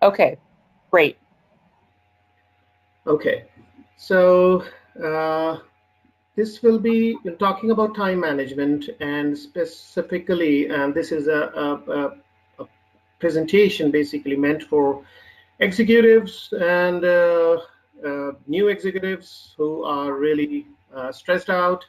Okay, great. Okay, so this will be talking about time management, and specifically, and this is a presentation basically meant for executives and new executives who are really stressed out,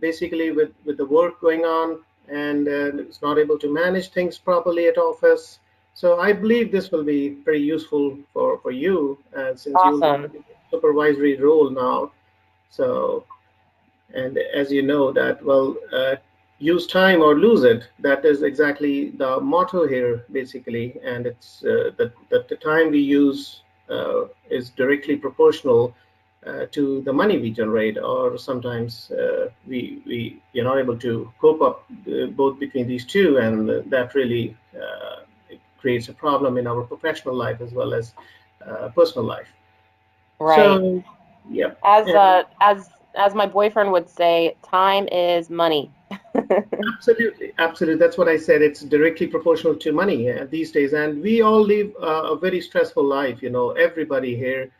basically with the work going on, and is not able to manage things properly at office. So I believe this will be very useful for you, since you'll be Awesome. in a supervisory role now. So, and as you know that, well, use time or lose it. That is exactly the motto here, basically. And it's that the time we use is directly proportional to the money we generate, or sometimes we're not able to cope up both between these two, and that really it creates a problem in our professional life as well as personal life. Right. So, yeah. As And uh as as my boyfriend would say, time is money. absolutely, absolutely. That's what I said. It's directly proportional to money these days, and we all live a very stressful life. You know, everybody here,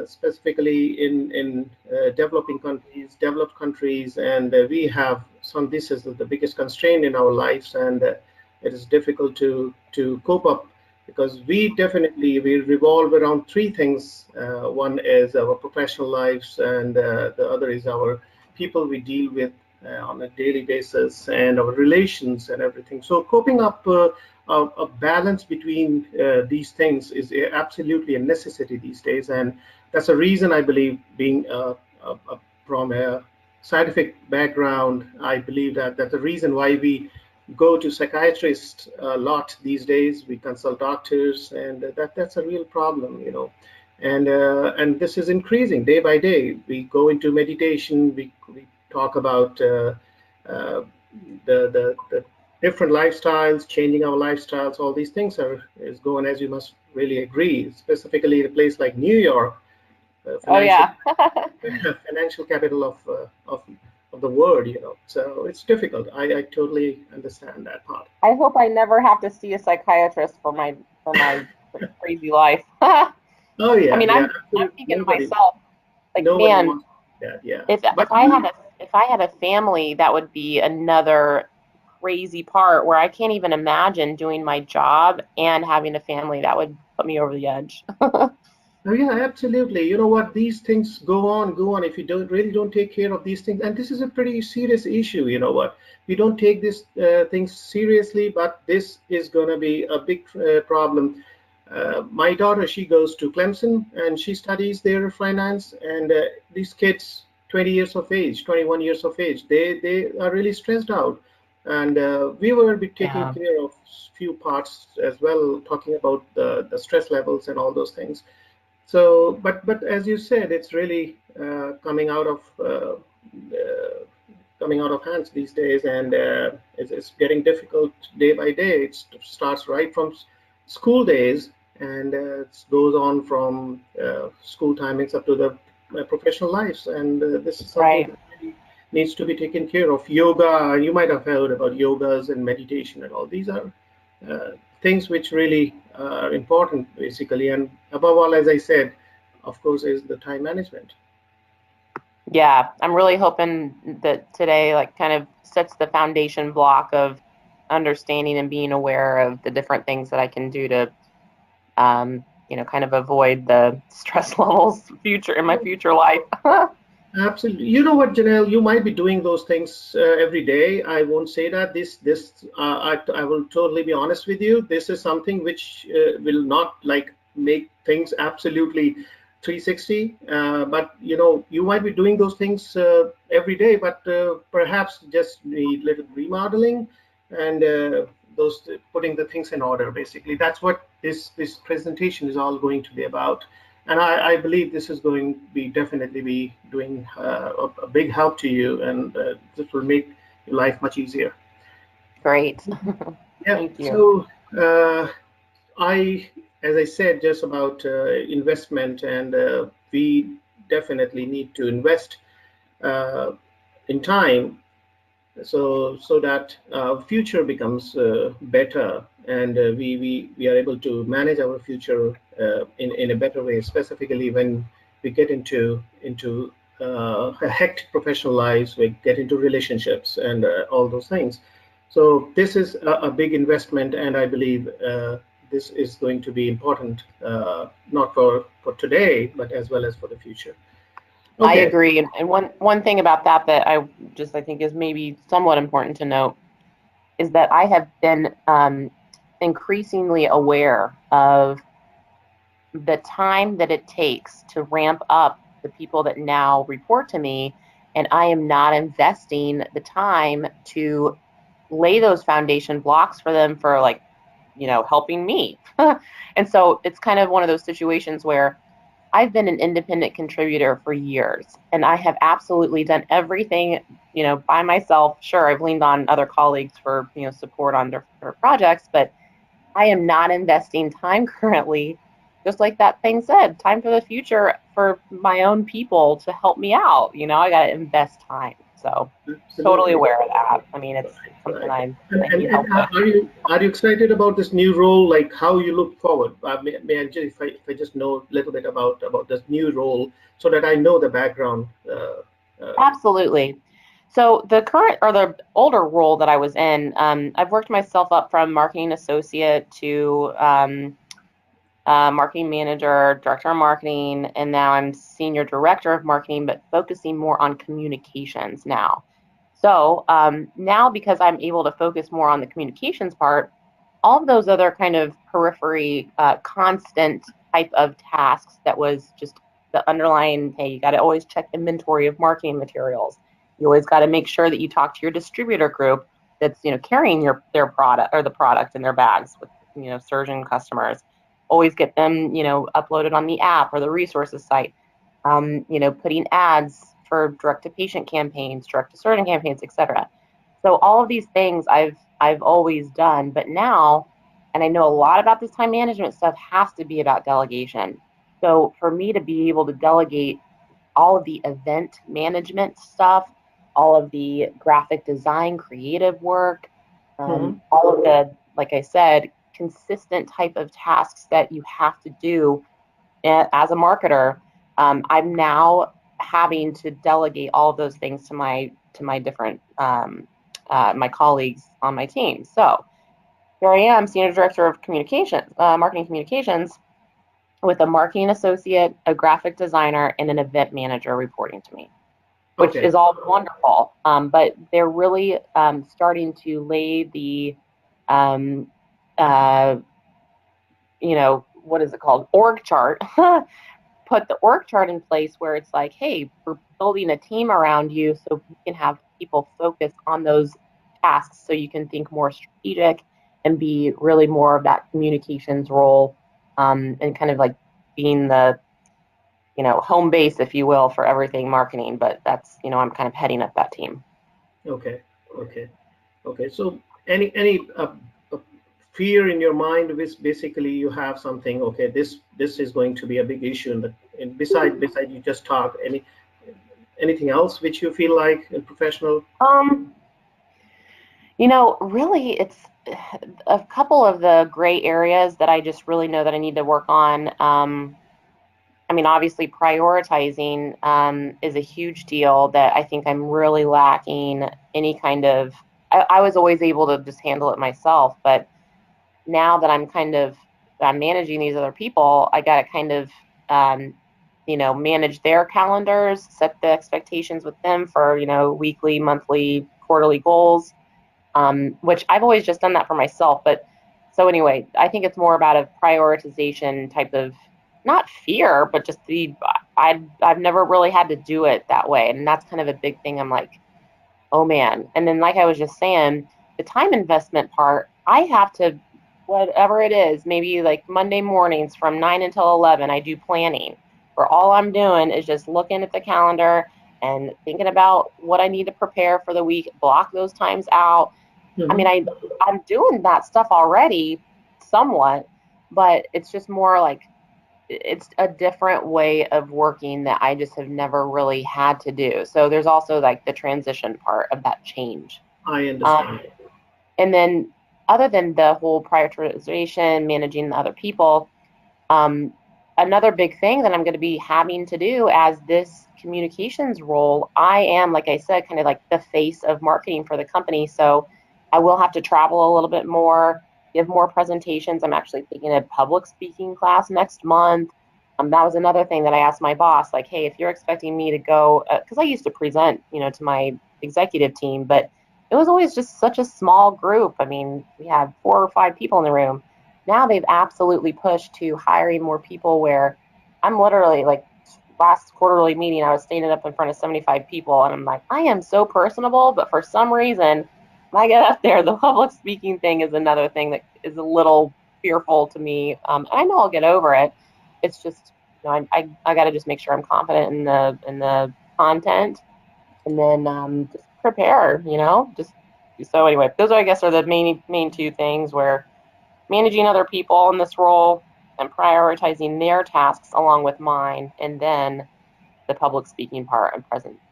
specifically in developing countries, developed countries, and we have some. This is the biggest constraint in our lives, and it is difficult to cope up because we revolve around three things. One is our professional lives, and the other is our people we deal with on a daily basis, and our relations and everything. So coping up a balance between these things is absolutely a necessity these days, and that's a reason I believe, being from a scientific background, I believe that that's the reason why we go to psychiatrists a lot these days. We consult doctors, and that's a real problem, you know. And this is increasing day by day. We go into meditation. We talk about uh, the different lifestyles, changing our lifestyles. All these things are is going, as you must really agree, specifically in a place like New York, Oh financial yeah. financial capital of the world. You know, so it's difficult. I totally understand that part. I hope I never have to see a psychiatrist for my crazy life. I Oh yeah, mean, yeah, I'm absolutely. thinking to myself, like, Nobody man, wants that. Yeah, if but I had a family, that would be another crazy part where I can't even imagine doing my job and having a family. That would put me over the edge. oh yeah, absolutely. You know what? These things go on. If you don't take care of these things, and this is a pretty serious issue. You know what? We don't take this things seriously, but this is going to be a big problem. My daughter, she goes to Clemson and she studies their finance. And these kids, 20 years of age, 21 years of age, they are really stressed out. And we will be taking Yeah. care of few parts as well, talking about the stress levels and all those things. So, but as you said, it's really coming out of hands these days, and it's getting difficult day by day. It starts right from school days, and it goes on from school timings up to the professional lives, and this is something Right. that really needs to be taken care of. Yoga, you might have heard about yogas and meditation and all. These are uh, things which really are important, basically. And above all, as I said, of course, is the time management. Yeah, I'm really hoping that today like kind of sets the foundation block of understanding and being aware of the different things that I can do to kind of avoid the stress levels future in my future life. Absolutely. You know what, Janelle, you might be doing those things every day. I won't say that. I will totally be honest with you. This is something which will not like make things absolutely 360. But you know, you might be doing those things every day, but perhaps just need little remodeling and those putting the things in order. Basically, that's what this presentation is all going to be about. And I believe this is going to be definitely be doing a big help to you, and this will make your life much easier. Great. Yeah. Thank you. So uh, I, as I said, just about investment, and we definitely need to invest uh, in time. so that future becomes better, and we are able to manage our future in a better way, specifically when we get into a hectic professional lives, we get into relationships and all those things. So this is a big investment, and I believe this is going to be important, not for today, but as well as for the future. I Okay. agree. And one thing about that I think is maybe somewhat important to note is that I have been increasingly aware of the time that it takes to ramp up the people that now report to me, and I am not investing the time to lay those foundation blocks for them for, like, helping me. And so it's kind of one of those situations where I've been an independent contributor for years, and I have absolutely done everything, by myself. Sure, I've leaned on other colleagues for, support on their projects, but I am not investing time currently, just like that thing said, time for the future for my own people to help me out. I got to invest time. So totally Absolutely. aware of that. I mean, it's Right, something right. I need And help with. are you excited about this new role? Like how you look forward? May I just, if I just know a little bit about this new role, so that I know the background. Absolutely. So the current or the older role that I was in, I've worked myself up from marketing associate to marketing manager, director of marketing, and now I'm senior director of marketing, but focusing more on communications now. So now, because I'm able to focus more on the communications part, all of those other kind of periphery, constant type of tasks that was just the underlying, hey, you got to always check inventory of marketing materials. You always got to make sure that you talk to your distributor group that's, carrying their product or the product in their bags with, surgeon customers. Always get them, uploaded on the app or the resources site. Putting ads for direct to patient campaigns, direct to surgeon campaigns, etc. So all of these things I've always done, but now, and I know a lot about this time management stuff, has to be about delegation. So for me to be able to delegate all of the event management stuff, all of the graphic design, creative work, Mhm. all of the, like I said, consistent type of tasks that you have to do as a marketer, I'm now having to delegate all of those things to my different my colleagues on my team. So here I am, senior director of communications, marketing communications, with a marketing associate, a graphic designer, and an event manager reporting to me, which Okay. is all wonderful. But they're really starting to lay the um, uh, what is it called? Org chart. Put the org chart in place where it's like, hey, we're building a team around you so you can have people focus on those tasks so you can think more strategic and be really more of that communications role, and kind of like being the, home base, if you will, for everything marketing. But that's, I'm kind of heading up that team. Okay. Okay. Okay. So any fear in your mind, which basically you have something. Okay, this is going to be a big issue. And beside you just talk. Anything else which you feel like in professional? Um, really, it's a couple of the gray areas that I just really know that I need to work on. I mean, obviously, prioritizing is a huge deal that I think I'm really lacking any kind of. I was always able to just handle it myself, but now that I'm managing these other people, I got to kind of, manage their calendars, set the expectations with them for, weekly, monthly, quarterly goals, which I've always just done that for myself. But so anyway, I think it's more about a prioritization type of, not fear, but just I've never really had to do it that way, and that's kind of a big thing. I'm like, oh man. And then, like I was just saying, the time investment part, I have to, whatever it is, maybe like Monday mornings from 9 until 11, I do planning where all I'm doing is just looking at the calendar and thinking about what I need to prepare for the week, block those times out. I mean, Mhm. I'm doing that stuff already somewhat, but it's just more like it's a different way of working that I just have never really had to do. So there's also like the transition part of that change. I understand. And then other than the whole prioritization, managing the other people, another big thing that I'm going to be having to do as this communications role, I am, like I said, kind of like the face of marketing for the company. So I will have to travel a little bit more, give more presentations. I'm actually taking a public speaking class next month. That was another thing that I asked my boss, like, hey, if you're expecting me to go, because I used to present, to my executive team, but it was always just such a small group. I mean, we had 4 or 5 people in the room. Now they've absolutely pushed to hiring more people where I'm literally like last quarterly meeting, I was standing up in front of 75 people and I'm like, I am so personable, but for some reason, when I get up there, the public speaking thing is another thing that is a little fearful to me. And I know I'll get over it. It's just, I got to just make sure I'm confident in the content, and then just prepare. Just so anyway, those I guess are the main 2 things, where managing other people in this role and prioritizing their tasks along with mine, and then the public speaking part I'm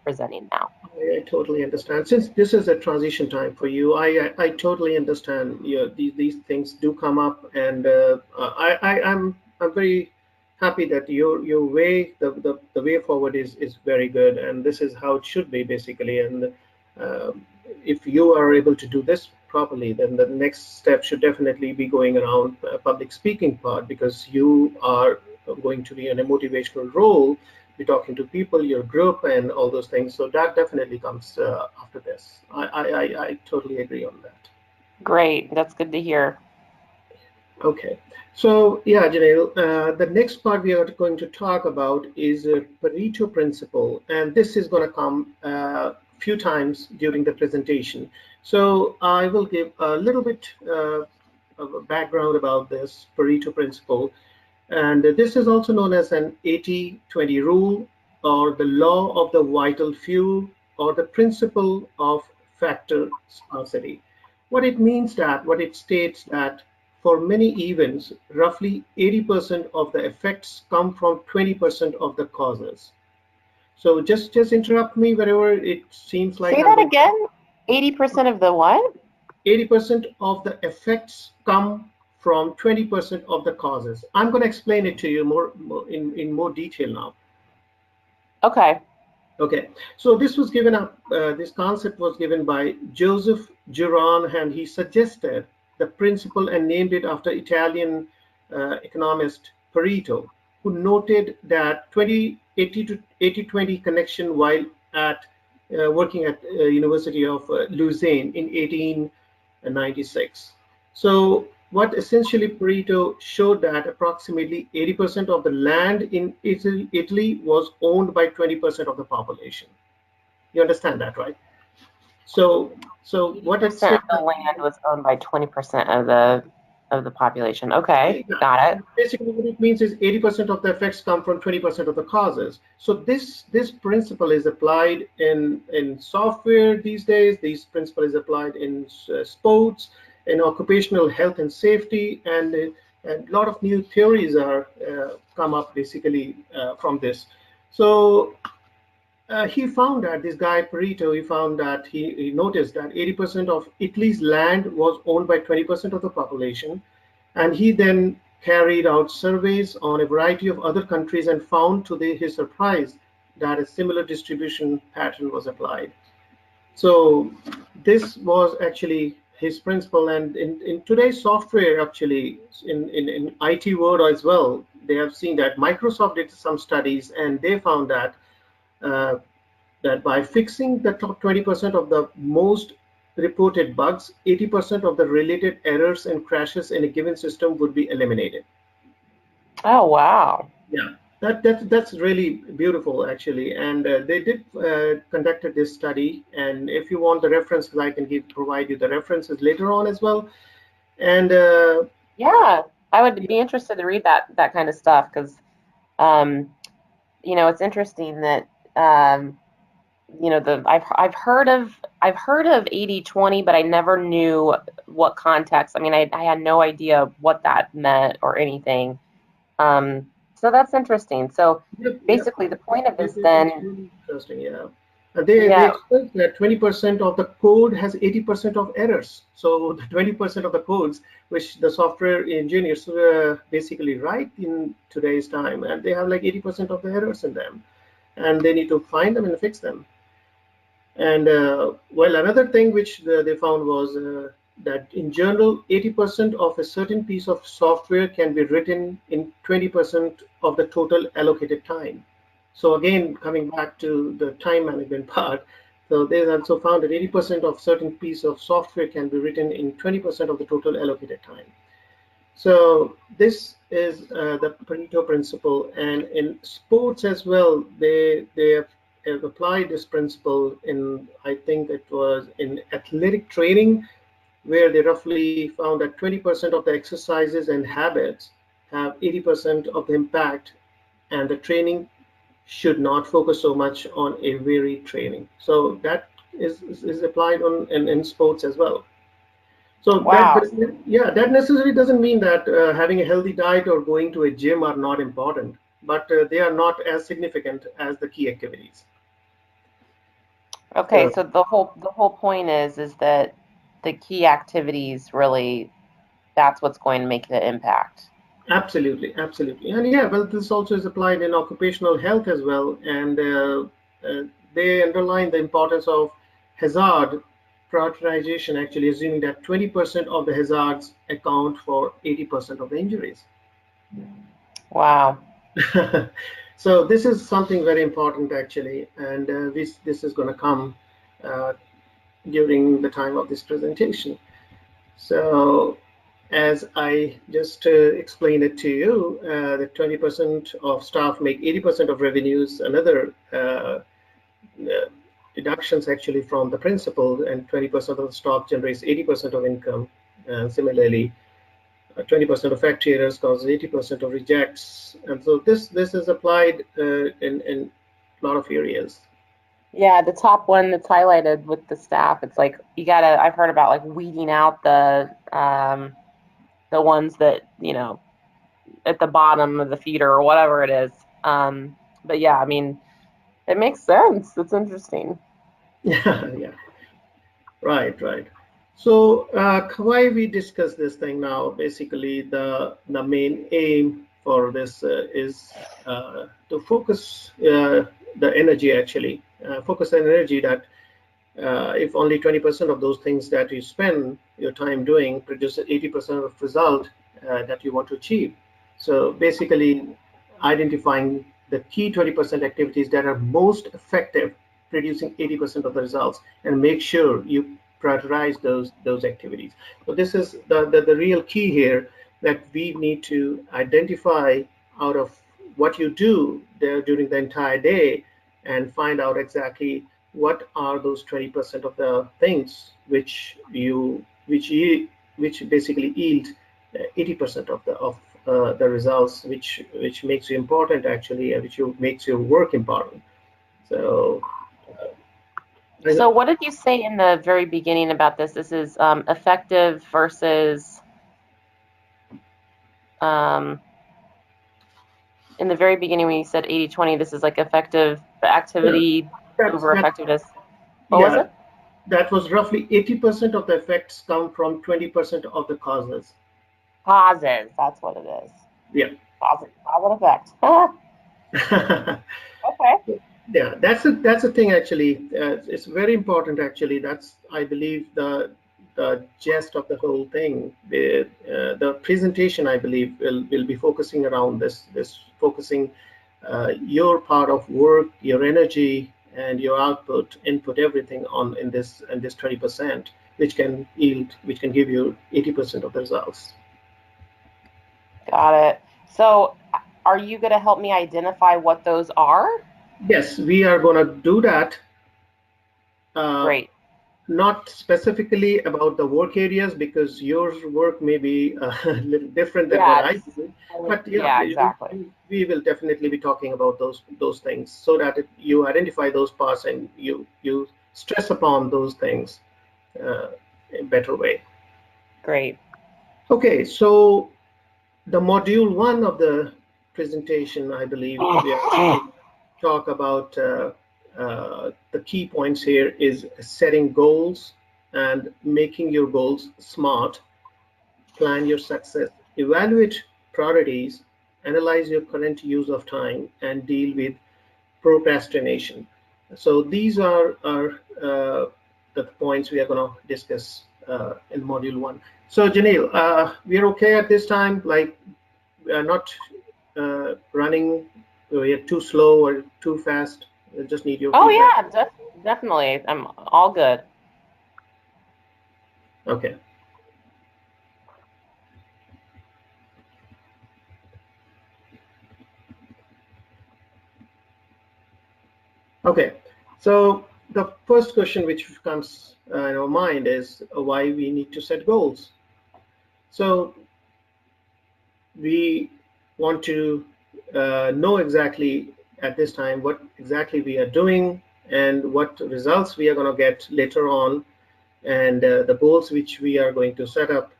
presenting now. I totally understand. Since this is a transition time for you, I totally understand. These things do come up, and I'm very happy that your way the way forward is very good, and this is how it should be basically. And uh, if you are able to do this properly, then the next step should definitely be going around public speaking part, because you are going to be in a motivational role, be talking to people, your group, and all those things. So that definitely comes after this. I totally agree on that. Great, that's good to hear. Okay. So yeah, Janelle, the next part we are going to talk about is a Pareto principle, and this is going to come a few times during the presentation. So I will give a little bit of a background about this Pareto principle. And this is also known as an 80-20 rule, or the law of the vital few, or the principle of factor scarcity. What it states that for many events, roughly 80% of the effects come from 20% of the causes. So just interrupt me wherever it seems like Say I'm that going. again. 80% of the what? 80% of the effects come from 20% of the causes. I'm going to explain it to you more in more detail now. Okay. Okay, so this was given up. This concept was given by Joseph Juran, and he suggested the principle and named it after Italian economist Pareto, who noted that 80 to 80-20 connection while at working at University of Lausanne in 1896. So what essentially Pareto showed that approximately 80% of the land in Italy was owned by 20% of the population. You understand that, right? So what it said, Percent of the land was owned by 20% of the population. Okay, got it. basically what it means is 80% of the effects come from 20% of the causes. So this principle is applied in software these days. This principle is applied in sports, in occupational health and safety, and a lot of new theories are come up basically from this. So he found that this guy Pareto, he found that he noticed that 80% of Italy's land was owned by 20% of the population, and he then carried out surveys on a variety of other countries and found, to his surprise, that a similar distribution pattern was applied. So this was actually his principle, and in today's software, actually, in IT world as well, they have seen that Microsoft did some studies, and they found that uh, that by fixing the top 20% of the most reported bugs, 80% of the related errors and crashes in a given system would be eliminated. Oh, wow. Yeah, that's really beautiful actually, and they did conducted this study. And if you want the references, I can provide you the references later on as well. And Yeah, I would be interested to read that kind of stuff, because um, it's interesting that I've heard of 80-20, but I never knew what context. I mean, I had no idea what that meant or anything. So that's interesting. So Yep, yep. basically, the point of this It's then, really interesting, yeah. They yeah, expect that 20% of the code has 80% of errors. So the 20% of the codes which the software engineers basically write in today's time, and they have like 80% of the errors in them, and they need to find them and fix them. And well, another thing which they found was that in general, 80% of a certain piece of software can be written in 20% of the total allocated time. So again, coming back to the time management part, so they also found that 80% of certain piece of software can be written in 20% of the total allocated time. So this is the Pareto principle, and in sports as well, have applied this principle in, I think it was in athletic training, where they roughly found that 20% of the exercises and habits have 80% of the impact, and the training should not focus so much on a varied training. So that is applied in sports as well. So wow. yeah, that necessarily doesn't mean that having a healthy diet or going to a gym are not important, but they are not as significant as the key activities. Okay, So so the whole point is that the key activities really that's what's going to make the impact. absolutely, absolutely, and yeah, well, this also is applied in occupational health as well, and uh, they underline the importance of hazard prioritization, actually assuming that 20% of the hazards account for 80% of the injuries. Wow. So this is something very important actually, and this is going to come uh, during the time of this presentation. So as I just explained it to you, that 20% of staff make 80% of revenues, another deductions actually from the principal, and 20% of the stock generates 80% of income. And similarly, 20% of factory errors causes 80% of rejects, and so this is applied in a lot of areas. Yeah, the top one that's highlighted with the staff, it's like you gotta, I've heard about like weeding out the ones that, at the bottom of the feeder or whatever it is. But yeah, I mean, it makes sense. It's interesting. Yeah, yeah, right, right. So why we discuss this thing now? Basically, the main aim for this is to focus the energy actually, focus the energy that if only 20% of those things that you spend your time doing produces 80% of result that you want to achieve. So basically, identifying the key 20% activities that are most effective, producing 80% of the results, and make sure you prioritize those activities. So this is the real key here, that we need to identify out of what you do there during the entire day, and find out exactly what are those 20% of the things which basically yield 80% of the results, which makes you important actually, and makes your work important. So So what did you say in the very beginning about this? This is effective versus um, in the very beginning when you said 80/20, this is like effective yeah, activity that's over that effectiveness. What was yeah, it? that was roughly 80% of the effects come from 20% of the causes. Causes. That's what it is. Yeah. Cause and effect. Okay. Yeah, that's a thing actually. It's very important actually. That's, I believe, the gist of the whole thing. The presentation, I believe, will be focusing around this focusing your part of work, your energy, and your output, input, everything on in this 20%, which can give you 80% of the results. Got it. So are you going to help me identify what those are? Yes, we are going to do that. Uh, Great. Not specifically about the work areas, because your work may be a little different than what Yeah, I it's do. only, But yeah, yeah, exactly. we will definitely be talking about those things, so that you identify those parts, and you stress upon those things in a better way. Great. Okay, so the module one of the presentation, I believe we are going to talk about the key points here is setting goals and making your goals smart, plan your success, evaluate priorities, analyze your current use of time, and deal with procrastination. So these are the points we are going to discuss in module 1. So Janil, we are okay at this time? Like, we are not running, we are too slow or too fast? I just need your feedback. Yeah, definitely. I'm all good. Okay. Okay. So the first question which comes in our mind is why we need to set goals. So we want to know exactly at this time what exactly we are doing and what results we are going to get later on, and the goals which we are going to set up,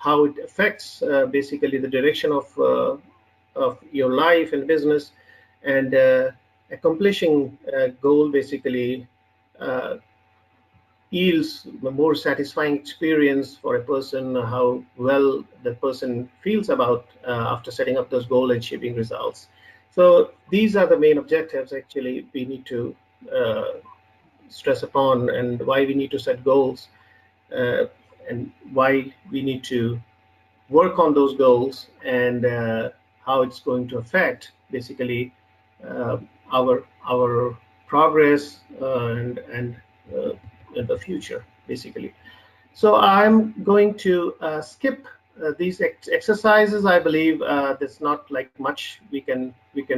how it affects basically the direction of your life and business, and accomplishing a goal basically uh, yields a more satisfying experience for a person, how well the person feels about after setting up those goals and achieving results. So these are the main objectives actually we need to uh, stress upon, and why we need to set goals, uh, and why we need to work on those goals, and how it's going to affect basically uh, our progress and uh, in the future basically. So I'm going to skip these exercises. I believe there's not like much we can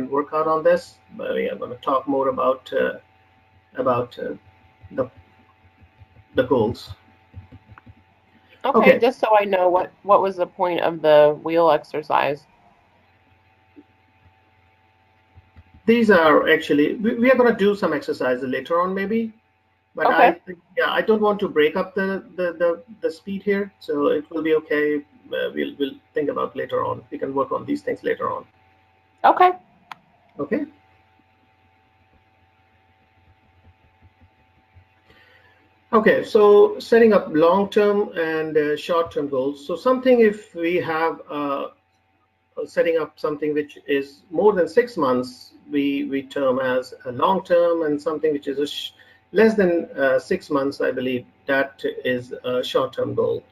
work out on this, but we are going to talk more about the the goals. Okay, Okay, just so I know what was the point of the wheel exercise? these are actually we are going to do some exercises later on maybe, but I Okay. think, yeah, I don't want to break up the speed here, so it will be okay. We'll think about later on. We can work on these things later on. Okay. Okay. Okay, so setting up long-term and short-term goals. So something, if we have setting up something which is more than 6 months, we term as a long-term, and something which is less than 6 months, I believe that is a short-term goal.